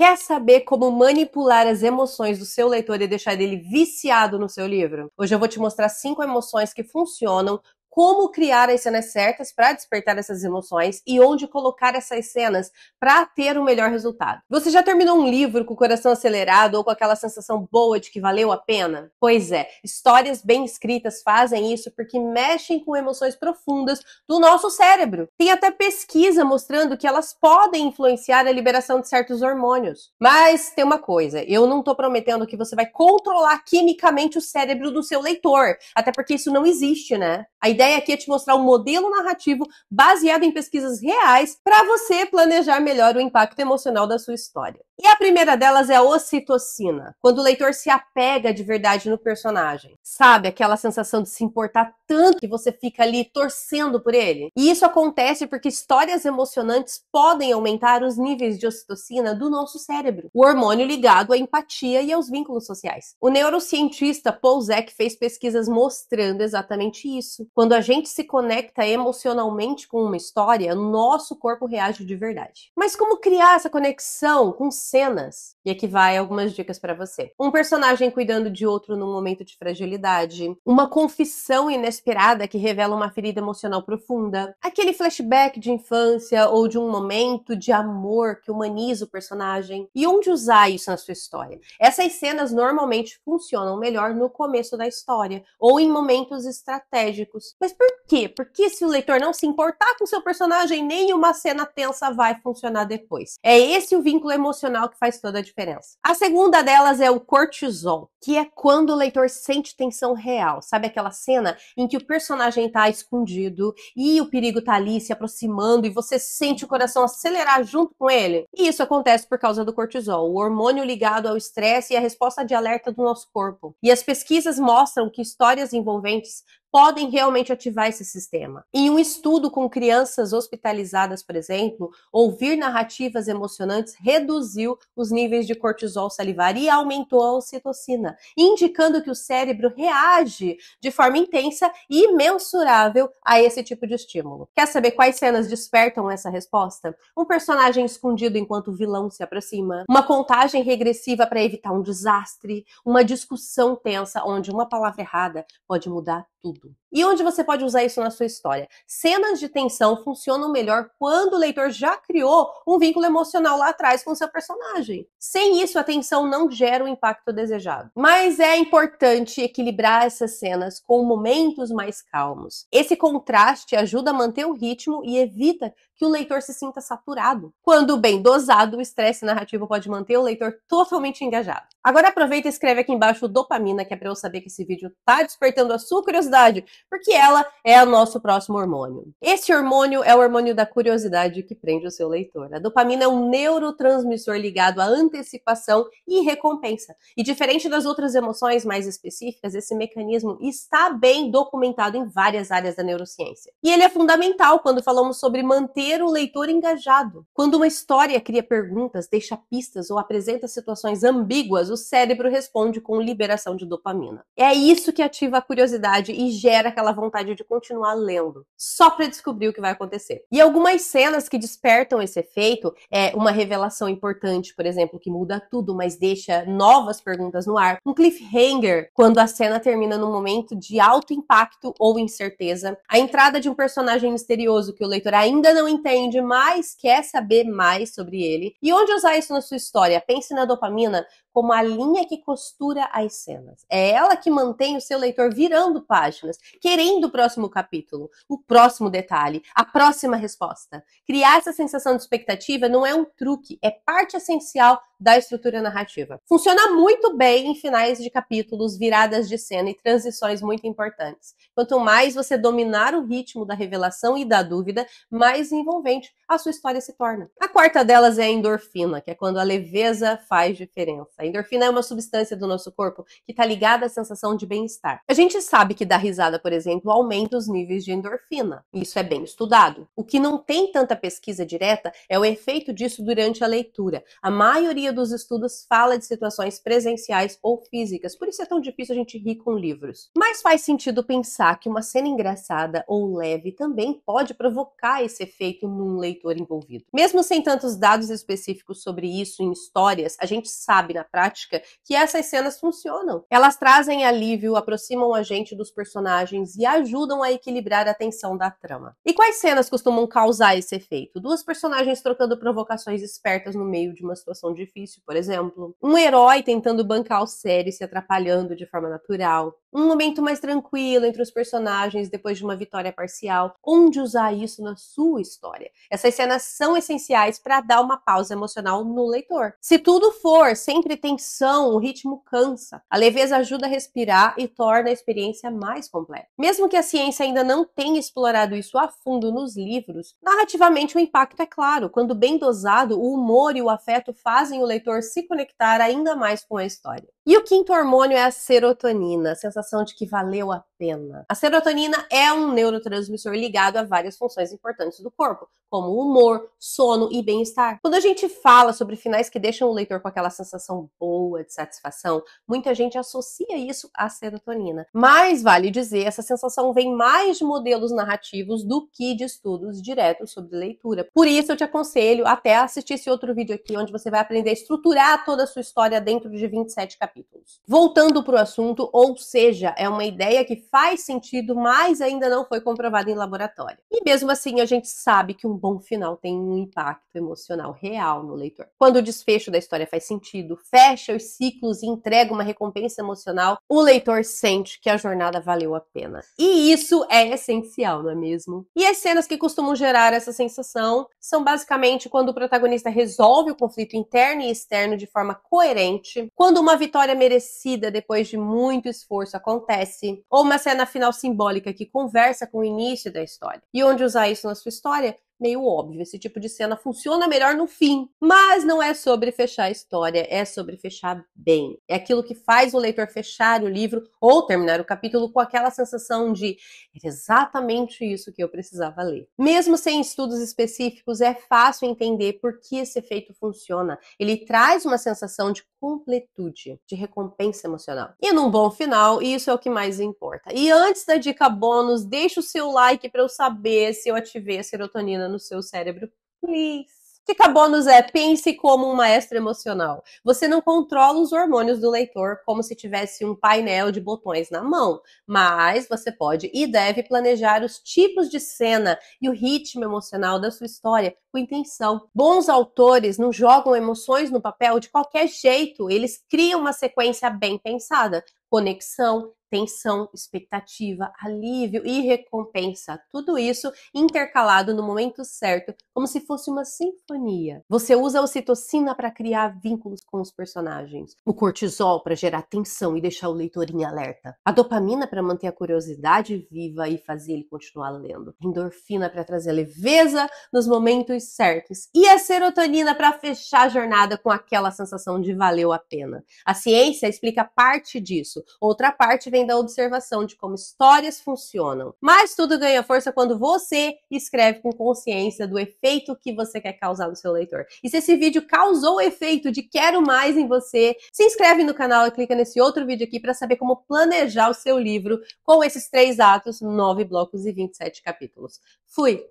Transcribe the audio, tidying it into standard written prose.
Quer saber como manipular as emoções do seu leitor e deixar ele viciado no seu livro? Hoje eu vou te mostrar 5 emoções que funcionam, como criar as cenas certas para despertar essas emoções e onde colocar essas cenas para ter o melhor resultado. Você já terminou um livro com o coração acelerado ou com aquela sensação boa de que valeu a pena? Pois é, histórias bem escritas fazem isso porque mexem com emoções profundas do nosso cérebro. Tem até pesquisa mostrando que elas podem influenciar a liberação de certos hormônios. Mas tem uma coisa, eu não estou prometendo que você vai controlar quimicamente o cérebro do seu leitor, até porque isso não existe, né? A ideia aqui é te mostrar um modelo narrativo baseado em pesquisas reais para você planejar melhor o impacto emocional da sua história. E a primeira delas é a ocitocina, quando o leitor se apega de verdade no personagem. Sabe, aquela sensação de se importar tanto que você fica ali torcendo por ele? E isso acontece porque histórias emocionantes podem aumentar os níveis de ocitocina do nosso cérebro, o hormônio ligado à empatia e aos vínculos sociais. O neurocientista Paul Zek fez pesquisas mostrando exatamente isso. Quando a gente se conecta emocionalmente com uma história, nosso corpo reage de verdade. Mas como criar essa conexão com cenas? E aqui vai algumas dicas para você. Um personagem cuidando de outro num momento de fragilidade, uma confissão inesperada que revela uma ferida emocional profunda, aquele flashback de infância ou de um momento de amor que humaniza o personagem. E onde usar isso na sua história? Essas cenas normalmente funcionam melhor no começo da história ou em momentos estratégicos. Mas por quê? Porque se o leitor não se importar com seu personagem, nenhuma cena tensa vai funcionar depois. É esse o vínculo emocional que faz toda a diferença. A segunda delas é o cortisol, que é quando o leitor sente tensão real. Sabe aquela cena em que o personagem está escondido e o perigo está ali se aproximando e você sente o coração acelerar junto com ele? E isso acontece por causa do cortisol, o hormônio ligado ao estresse e a resposta de alerta do nosso corpo. E as pesquisas mostram que histórias envolventes podem realmente ativar esse sistema. Em um estudo com crianças hospitalizadas, por exemplo, ouvir narrativas emocionantes reduziu os níveis de cortisol salivar e aumentou a ocitocina, indicando que o cérebro reage de forma intensa e mensurável a esse tipo de estímulo. Quer saber quais cenas despertam essa resposta? Um personagem escondido enquanto o vilão se aproxima, uma contagem regressiva para evitar um desastre, uma discussão tensa onde uma palavra errada pode mudar tudo. E onde você pode usar isso na sua história? Cenas de tensão funcionam melhor quando o leitor já criou um vínculo emocional lá atrás com o seu personagem. Sem isso, a tensão não gera o impacto desejado. Mas é importante equilibrar essas cenas com momentos mais calmos. Esse contraste ajuda a manter o ritmo e evita que o leitor se sinta saturado. Quando bem dosado, o estresse narrativo pode manter o leitor totalmente engajado. Agora aproveita e escreve aqui embaixo dopamina, que é para eu saber que esse vídeo tá despertando a sua curiosidade, porque ela é o nosso próximo hormônio. Esse hormônio é o hormônio da curiosidade que prende o seu leitor. A dopamina é um neurotransmissor ligado à antecipação e recompensa. E diferente das outras emoções mais específicas, esse mecanismo está bem documentado em várias áreas da neurociência. E ele é fundamental quando falamos sobre manter o leitor engajado. Quando uma história cria perguntas, deixa pistas ou apresenta situações ambíguas, o cérebro responde com liberação de dopamina. É isso que ativa a curiosidade e gera aquela vontade de continuar lendo, só para descobrir o que vai acontecer. E algumas cenas que despertam esse efeito é uma revelação importante, por exemplo, que muda tudo, mas deixa novas perguntas no ar. Um cliffhanger, quando a cena termina num momento de alto impacto ou incerteza. A entrada de um personagem misterioso que o leitor ainda não entende, mas quer saber mais sobre ele. E onde usar isso na sua história? Pense na dopamina como a linha que costura as cenas. É ela que mantém o seu leitor virando páginas, querendo o próximo capítulo, o próximo detalhe, a próxima resposta. Criar essa sensação de expectativa não é um truque, é parte essencial da estrutura narrativa. Funciona muito bem em finais de capítulos, viradas de cena e transições muito importantes. Quanto mais você dominar o ritmo da revelação e da dúvida, mais envolvente a sua história se torna. A quarta delas é a endorfina, que é quando a leveza faz diferença. A endorfina é uma substância do nosso corpo que está ligada à sensação de bem-estar. A gente sabe que dar risada, por exemplo, aumenta os níveis de endorfina. Isso é bem estudado. O que não tem tanta pesquisa direta é o efeito disso durante a leitura. A maioria dos estudos fala de situações presenciais ou físicas, por isso é tão difícil a gente rir com livros. Mas faz sentido pensar que uma cena engraçada ou leve também pode provocar esse efeito num leitor envolvido. Mesmo sem tantos dados específicos sobre isso em histórias, a gente sabe na prática que essas cenas funcionam. Elas trazem alívio, aproximam a gente dos personagens e ajudam a equilibrar a tensão da trama. E quais cenas costumam causar esse efeito? Duas personagens trocando provocações espertas no meio de uma situação difícil, por exemplo. Um herói tentando bancar o sério e se atrapalhando de forma natural. Um momento mais tranquilo entre os personagens depois de uma vitória parcial. Onde usar isso na sua história? Essas cenas são essenciais para dar uma pausa emocional no leitor. Se tudo for sempre tensão, o ritmo cansa. A leveza ajuda a respirar e torna a experiência mais completa. Mesmo que a ciência ainda não tenha explorado isso a fundo nos livros, narrativamente o impacto é claro. Quando bem dosado, o humor e o afeto fazem o leitor se conectar ainda mais com a história. E o quinto hormônio é a serotonina, a sensação de que valeu a pena. A serotonina é um neurotransmissor ligado a várias funções importantes do corpo, como humor, sono e bem-estar. Quando a gente fala sobre finais que deixam o leitor com aquela sensação boa de satisfação, muita gente associa isso à serotonina. Mas, vale dizer, essa sensação vem mais de modelos narrativos do que de estudos diretos sobre leitura. Por isso, eu te aconselho até assistir esse outro vídeo aqui, onde você vai aprender a estruturar toda a sua história dentro de 27 capítulos. Voltando para o assunto, ou seja, é uma ideia que faz sentido, mas ainda não foi comprovada em laboratório. E mesmo assim, a gente sabe que um bom final tem um impacto emocional real no leitor. Quando o desfecho da história faz sentido, fecha os ciclos e entrega uma recompensa emocional, o leitor sente que a jornada valeu a pena. E isso é essencial, não é mesmo? E as cenas que costumam gerar essa sensação são basicamente quando o protagonista resolve o conflito interno e externo de forma coerente, quando uma vitória merecida depois de muito esforço acontece, ou uma cena final simbólica que conversa com o início da história. E onde usar isso na sua história? Meio óbvio, esse tipo de cena funciona melhor no fim, mas não é sobre fechar a história, é sobre fechar bem. É aquilo que faz o leitor fechar o livro ou terminar o capítulo com aquela sensação de era exatamente isso que eu precisava ler. Mesmo sem estudos específicos, é fácil entender por que esse efeito funciona. Ele traz uma sensação de completude, de recompensa emocional. E num bom final, isso é o que mais importa. E antes da dica bônus, deixa o seu like para eu saber se eu ativei a serotonina no seu cérebro, please. Dica bônus é: pense como um maestro emocional. Você não controla os hormônios do leitor como se tivesse um painel de botões na mão, mas você pode e deve planejar os tipos de cena e o ritmo emocional da sua história com intenção. Bons autores não jogam emoções no papel de qualquer jeito, eles criam uma sequência bem pensada. Conexão, tensão, expectativa, alívio e recompensa. Tudo isso intercalado no momento certo, como se fosse uma sinfonia. Você usa a ocitocina para criar vínculos com os personagens, o cortisol para gerar tensão e deixar o leitor em alerta, a dopamina para manter a curiosidade viva e fazer ele continuar lendo, a endorfina para trazer leveza nos momentos certos e a serotonina para fechar a jornada com aquela sensação de valeu a pena. A ciência explica parte disso, outra parte vem da observação de como histórias funcionam. Mas tudo ganha força quando você escreve com consciência do efeito que você quer causar no seu leitor. E se esse vídeo causou o efeito de quero mais em você, se inscreve no canal e clica nesse outro vídeo aqui para saber como planejar o seu livro com esses 3 atos, 9 blocos e 27 capítulos. Fui!